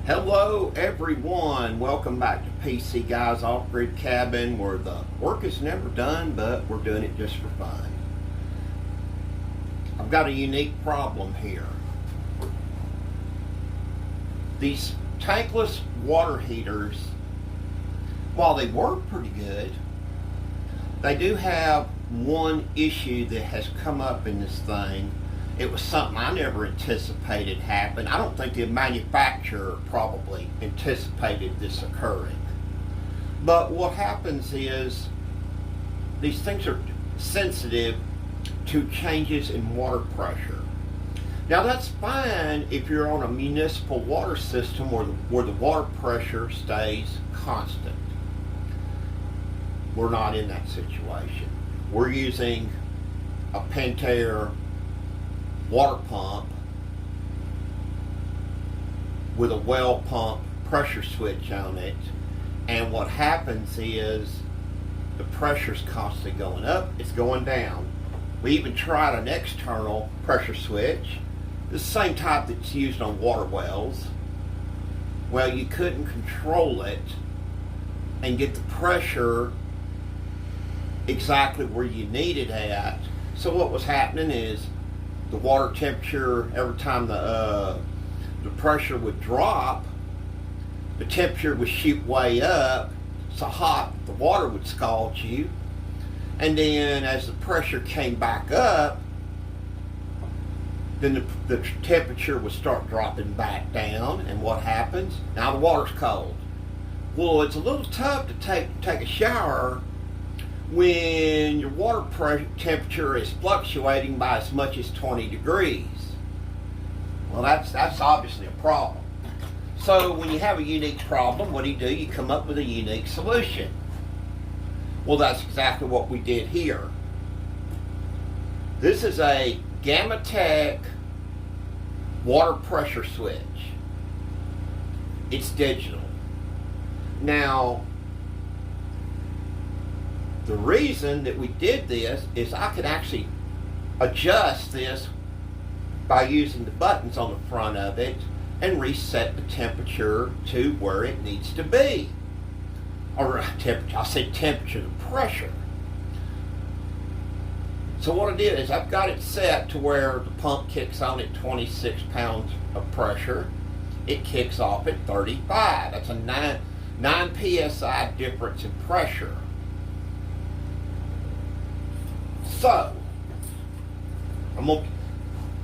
Hello everyone, welcome back to PC Guys Off-Grid Cabin, where the work is never done, but we're doing it just for fun. I've got a unique problem here. These tankless water heaters, while they work pretty good, they do have one issue that has come up in this thing. It was something I never anticipated happen. I don't think the manufacturer probably anticipated this occurring. But what happens is these things are sensitive to changes in water pressure. Now that's fine if you're on a municipal water system where the water pressure stays constant. We're not in that situation. We're using a Pentair water pump with a well pump pressure switch on it, and what happens is the pressure's constantly going up, it's going down. We even tried an external pressure switch, the same type that's used on water wells. Well, you couldn't control it and get the pressure exactly where you need it at. So what was happening is the water temperature, every time the pressure would drop, the temperature would shoot way up, so hot the water would scald you. And then as the pressure came back up, then the temperature would start dropping back down, and what happens? Now the water's cold. Well, it's a little tough to take a shower when your water temperature is fluctuating by as much as 20 degrees. Well, that's obviously a problem. So when you have a unique problem, what do? You come up with a unique solution. Well, that's exactly what we did here. This is a Gamatech water pressure switch. It's digital. Now, the reason that we did this is I could actually adjust this by using the buttons on the front of it and reset the temperature to where it needs to be. Or temperature, I said temperature, the pressure. So what I did is I've got it set to where the pump kicks on at 26 pounds of pressure. It kicks off at 35. That's a 9 psi difference in pressure. So,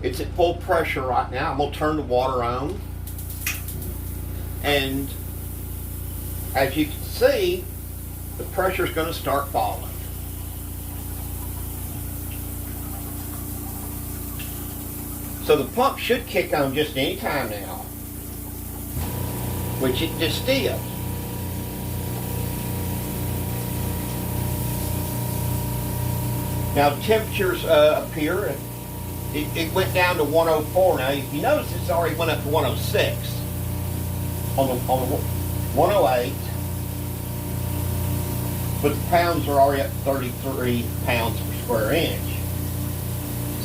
it's at full pressure right now. I'm going to turn the water on. And as you can see, the pressure is going to start falling. So the pump should kick on just any time now, which it just did. Now the temperatures up here, it went down to 104. Now if you notice, it's already went up to 106 on the 108, but the pounds are already up to 33 pounds per square inch.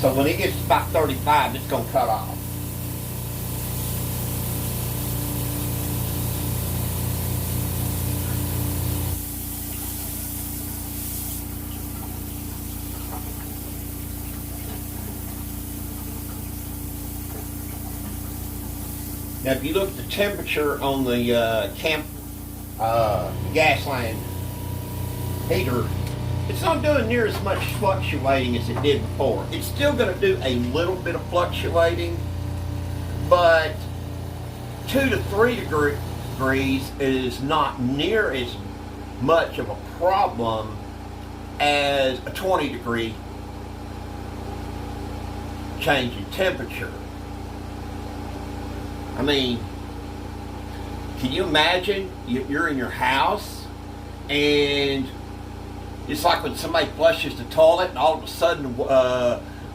So when it gets to about 35, it's going to cut off. Now, if you look at the temperature on the Gasland heater, it's not doing near as much fluctuating as it did before. It's still going to do a little bit of fluctuating, but 2 to 3 degrees is not near as much of a problem as a 20-degree change in temperature. I mean, can you imagine you're in your house and it's like when somebody flushes the toilet and all of a sudden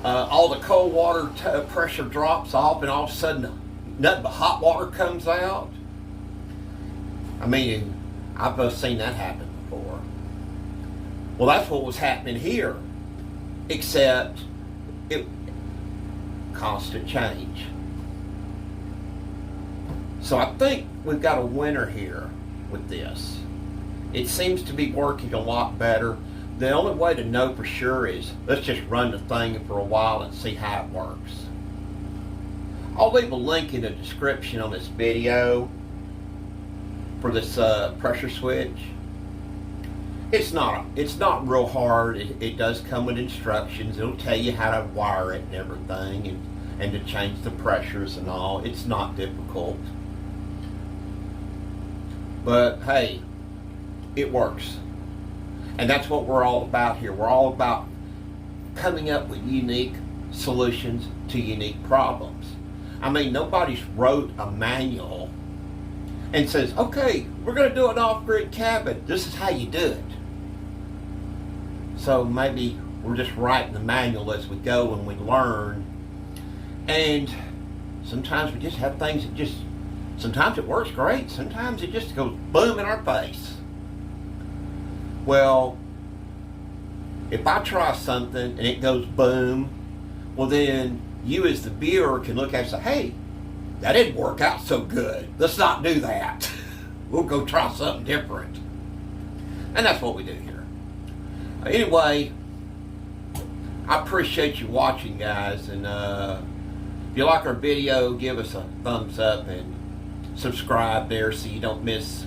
all the cold water pressure drops off and all of a sudden nothing but hot water comes out? I mean, I've both seen that happen before. Well, that's what was happening here, except it constant change. So I think we've got a winner here with this. It seems to be working a lot better. The only way to know for sure is let's just run the thing for a while and see how it works. I'll leave a link in the description on this video for this pressure switch. It's not real hard. It does come with instructions. It'll tell you how to wire it and everything, and to change the pressures and all. It's not difficult. But hey, it works. And that's what we're all about here. We're all about coming up with unique solutions to unique problems. I mean, nobody's wrote a manual and says, okay, we're going to do an off-grid cabin. This is how you do it. So maybe we're just writing the manual as we go and we learn. And sometimes we just have things that sometimes it works great. Sometimes it just goes boom in our face. Well, if I try something and it goes boom, well then you as the viewer can look at it and say, hey, that didn't work out so good. Let's not do that. We'll go try something different. And that's what we do here. Anyway, I appreciate you watching, guys. And if you like our video, give us a thumbs up and subscribe there so you don't miss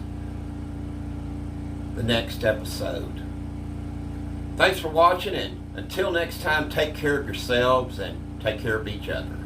the next episode. Thanks for watching, and until next time, take care of yourselves and take care of each other.